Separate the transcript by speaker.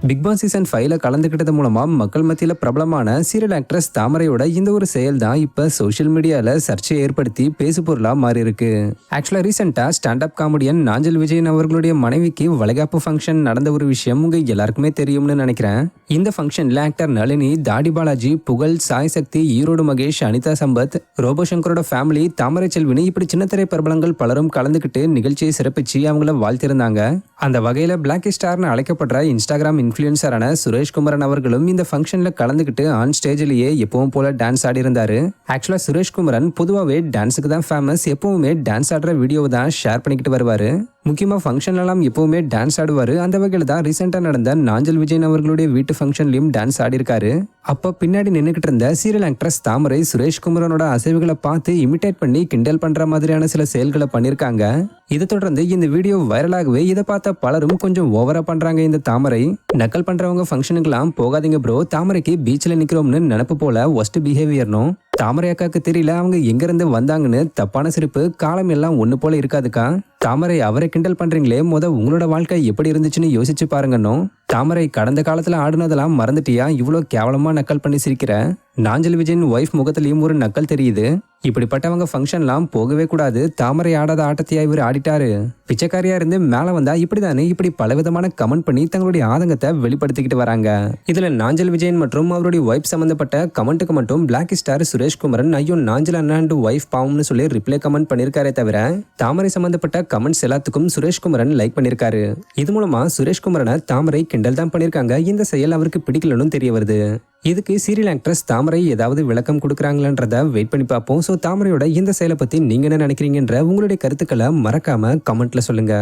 Speaker 1: Big Boss season 5ல கலந்துக்கிட்டது மூலமா மக்கள் மத்தியில பிரபலமான சீரியல் ஆக்ட்ரஸ் தாமரையோட இந்த ஒரு செயல் தான் இப்ப சோஷியல் மீடியால சர்ச்சை ஏற்படுத்தி பேசு பொருளா மாறி இருக்கு. ஆக்சுவலா ரீசெண்டா ஸ்டாண்ட் அப் காமெடியன் நாஞ்சல் விஜயன் அவர்களுடைய மனைவிக்கு வளைகாப்பு ஃபங்க்ஷன் நடந்த ஒரு விஷயம் உங்க எல்லாருக்குமே தெரியும்னு நினைக்கிறேன். இந்த ஃபங்க்ஷன்ல ஆக்டர் நளினி, தாடி பாலாஜி, புகழ், சாய் சக்தி, ஈரோடு மகேஷ், அனிதா சம்பத், ரோபோ சங்கரோட ஃபேமிலி, தாமரை செல்வினி இப்படி சின்னத்திரை பிரபலங்கள் பலரும் கலந்துக்கிட்டு நிகழ்ச்சியை சிறப்பிச்சு அவங்கள வாழ்த்திருந்தாங்க. அந்த வகையில பிளாக் ஸ்டார்னு அழைக்கப்படுற இன்ஸ்டாகிராம் இன்ஃப்ளூயன்சரான சுரேஷ் குமரன் அவர்களும் இந்த ஃபங்க்ஷன்ல கலந்துக்கிட்டு ஆன் ஸ்டேஜ்லயே எப்பவும் போல டான்ஸ் ஆடி இருந்தாரு. ஆக்சுவலா சுரேஷ் குமரன் பொதுவாகவே டான்ஸுக்கு தான் ஃபேமஸ். எப்பவுமே டான்ஸ் ஆடுற வீடியோவை தான் ஷேர் பண்ணிக்கிட்டு வருவாரு. முக்கியமா ஃபங்க்ஷன்லாம் எப்பவுமே டான்ஸ் ஆடுவாரு. அந்த வகையில தான் ரீசெண்டா நடந்த நாஞ்சல் விஜயன் அவர்களுடைய வீட்டு ஃபங்க்ஷன்லயும் டான்ஸ் ஆடி இருக்காரு. அப்ப பின்னாடி நின்னுக்கிட்டு இருந்த சீரியல் ஆக்ட்ரஸ் தாமரை சுரேஷ் குமரனோட அசைவுகளை பார்த்து இமிடேட் பண்ணி கிண்டல் பண்ற மாதிரியான சில செயல்களை பண்ணிருக்காங்க. இதை தொடர்ந்து இந்த வீடியோ வைரலாகவே இதை பார்த்த பலரும் கொஞ்சம் ஓவரா பண்றாங்க. இந்த தாமரை நக்கல் பண்றவங்க ஃபங்க்ஷனுக்குலாம் போகாதீங்க ப்ரோ, தாமரைக்கு பீச்ல நிக்கிறோம்னு நினப்பு போல ஒஸ்ட் பிஹேவியர்னும், தாமரை அக்காக்கு தெரியல அவங்க எங்க இருந்து வந்தாங்கன்னு தப்பான சிரிப்பு, காலம் எல்லாம் ஒண்ணு போல இருக்காதுக்கா, தாமரை அவரை கிண்டல் பண்றீங்களே, உங்களோட வாழ்க்கை எப்படி இருந்துச்சுன்னு யோசிச்சு பாருங்கன்னும், தாமரை கடந்த காலத்துல ஆடுனதெல்லாம் மறந்துட்டியா, இவ்வளவு கேவலமா நக்கல் பண்ணி சிரிக்கிற, நாஞ்சல் விஜயன் ஒய்ஃப் முகத்திலையும் ஒரு நக்கல் தெரியுது, இப்படிப்பட்டவங்க ஃபங்க்ஷன்லாம் போகவே கூடாது, தாமரை ஆடாத ஆட்டத்தையா இவர் ஆடிட்டாரு, பிச்சைக்காரியா இருந்து மேல வந்தா இப்படிதானே, இப்படி பலவிதமான கமெண்ட் பண்ணி தங்களுடைய ஆதங்கத்தை வெளிப்படுத்திக்கிட்டு வராங்க. இதுல நாஞ்சல் விஜயன் மற்றும் அவருடைய ஒய்ஃப் சம்பந்தப்பட்ட கமெண்ட்டுக்கு மட்டும் பிளாக் ஸ்டார் சுரேஷ் குமரன் ஐயோ நாஞ்சல் அண்ணா அண்ட் ஒய்ஃப் பாவம்னு சொல்லி ரிப்ளை கமெண்ட் பண்ணிருக்காரே தவிர தாமரை சம்பந்தப்பட்ட கமெண்ட்ஸ் எல்லாத்துக்கும் சுரேஷ் குமரன் லைக் பண்ணிருக்காரு. இது மூலமா சுரேஷ் குமரனை தாமரை கிண்டல் தான் பண்ணிருக்காங்க. இந்த செயல் அவருக்கு பிடிக்கலன்னு தெரிய வருது. இதுக்கு சீரியல் ஆக்ட்ரஸ் தாமரை ஏதாவது விளக்கம் கொடுக்குறாங்களான்றத வெயிட் பண்ணி பார்ப்போம். ஸோ தாமரையோட இந்த செயலை பத்தி நீங்க என்ன நினைக்கிறீங்கன்ற உங்களுடைய கருத்துக்களை மறக்காம கமெண்ட்ல சொல்லுங்க.